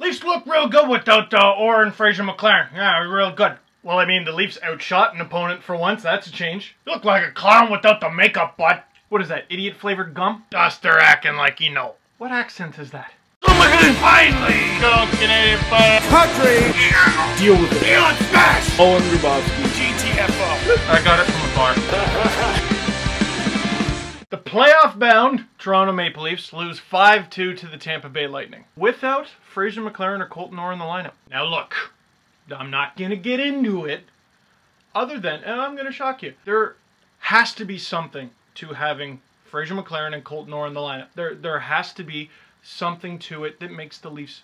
Leafs look real good without Orr and Fraser McLaren. Yeah, real good. Well, I mean, the Leafs outshot an opponent for once. That's a change. You look like a clown without the makeup, bud. What is that, idiot-flavored gum? Duster acting like you know. What accent is that? Oh my God! Finally! Go Canadian fire! Country! Deal with it. Deal and smash! Owen Grubowski. GTFO. I got it from a bar. The playoff-bound Toronto Maple Leafs lose 5-2 to the Tampa Bay Lightning without Fraser McLaren or Colton Orr in the lineup. Now look, I'm not going to get into it other than, and I'm going to shock you, there has to be something to having Fraser McLaren and Colton Orr in the lineup. There has to be something to it that makes the Leafs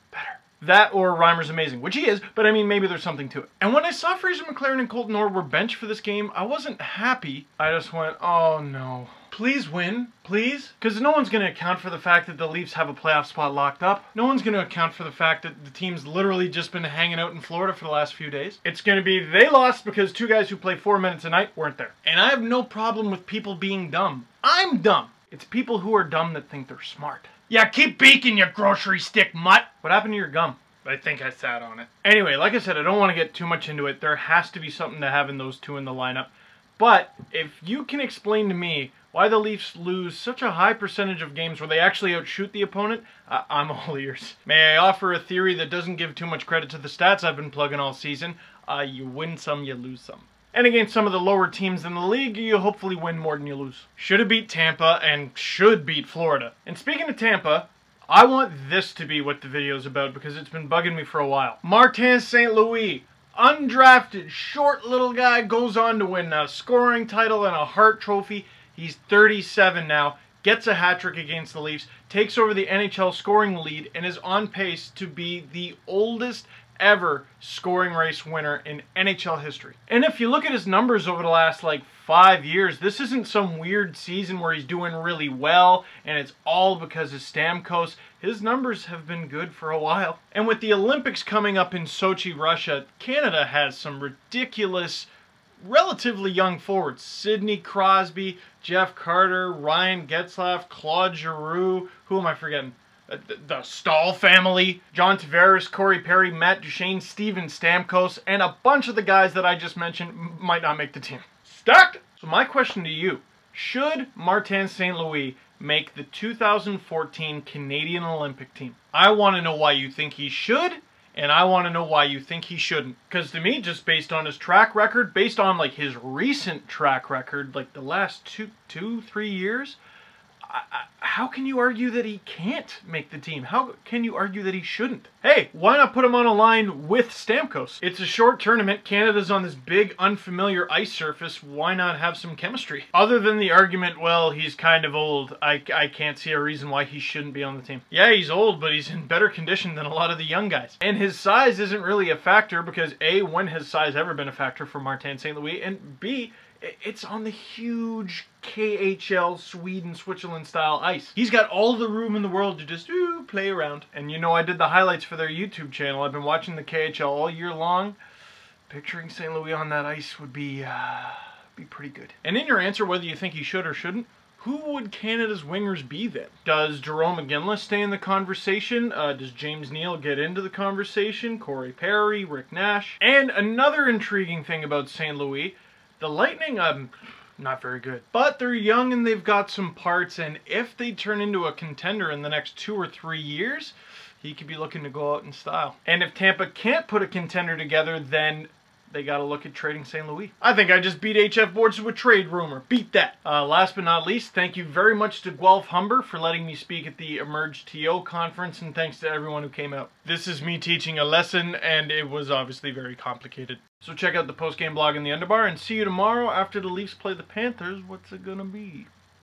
better. That or Reimer's amazing, which he is, but I mean, maybe there's something to it. And when I saw Fraser McLaren and Colton Orr were benched for this game, I wasn't happy. I just went, oh no. Please win, please? Because no one's going to account for the fact that the Leafs have a playoff spot locked up. No one's going to account for the fact that the team's literally just been hanging out in Florida for the last few days. It's going to be they lost because two guys who play 4 minutes a night weren't there. And I have no problem with people being dumb. I'm dumb. It's people who are dumb that think they're smart. Yeah, keep beaking, you grocery stick mutt. What happened to your gum? I think I sat on it. Anyway, like I said, I don't want to get too much into it. There has to be something to having those two in the lineup. But if you can explain to me why the Leafs lose such a high percentage of games where they actually outshoot the opponent, I'm all ears. May I offer a theory that doesn't give too much credit to the stats I've been plugging all season? You win some, you lose some. And against some of the lower teams in the league, you hopefully win more than you lose. Should have beat Tampa and should beat Florida. And speaking of Tampa, I want this to be what the video's about because it's been bugging me for a while. Martin St. Louis, undrafted, short little guy, goes on to win a scoring title and a Hart Trophy. He's 37 now, gets a hat-trick against the Leafs, takes over the NHL scoring lead, and is on pace to be the oldest ever scoring race winner in NHL history. And if you look at his numbers over the last 5 years, this isn't some weird season where he's doing really well and it's all because of Stamkos. His numbers have been good for a while. And with the Olympics coming up in Sochi, Russia, Canada has some ridiculous, relatively young forwards. Sidney Crosby, Jeff Carter, Ryan Getzlaf, Claude Giroux, who am I forgetting? The Stahl family, John Tavares, Corey Perry, Matt Duchene, Steven Stamkos, and a bunch of the guys that I just mentioned might not make the team. Stacked! So my question to you, should Martin St. Louis make the 2014 Canadian Olympic team? I want to know why you think he should, and I want to know why you think he shouldn't. Because to me, just based on his track record, based on his recent track record, the last two, 3 years, how can you argue that he can't make the team? How can you argue that he shouldn't? Hey, why not put him on a line with Stamkos? It's a short tournament. Canada's on this big, unfamiliar ice surface. Why not have some chemistry? Other than the argument, well, he's kind of old, I can't see a reason why he shouldn't be on the team. Yeah, he's old, but he's in better condition than a lot of the young guys. And his size isn't really a factor because A, when has size ever been a factor for Martin St. Louis? And B, it's on the huge KHL Sweden, Switzerland style ice. He's got all the room in the world to just play around. And you know, I did the highlights for their YouTube channel. I've been watching the KHL all year long. Picturing St. Louis on that ice would be pretty good. And in your answer, whether you think he should or shouldn't, who would Canada's wingers be then? Does Jerome McGinley stay in the conversation? Does James Neal get into the conversation? Corey Perry, Rick Nash? And another intriguing thing about St. Louis, the Lightning, not very good. But they're young and they've got some parts, and if they turn into a contender in the next 2 or 3 years, he could be looking to go out in style. And if Tampa can't put a contender together, then they got to look at trading St. Louis. I think I just beat HF Boards with a trade rumor. Beat that. Last but not least, thank you very much to Guelph Humber for letting me speak at the Emerge TO conference, and thanks to everyone who came out. This is me teaching a lesson, and it was obviously very complicated. So check out the post-game blog in the underbar, and see you tomorrow after the Leafs play the Panthers. What's it gonna be?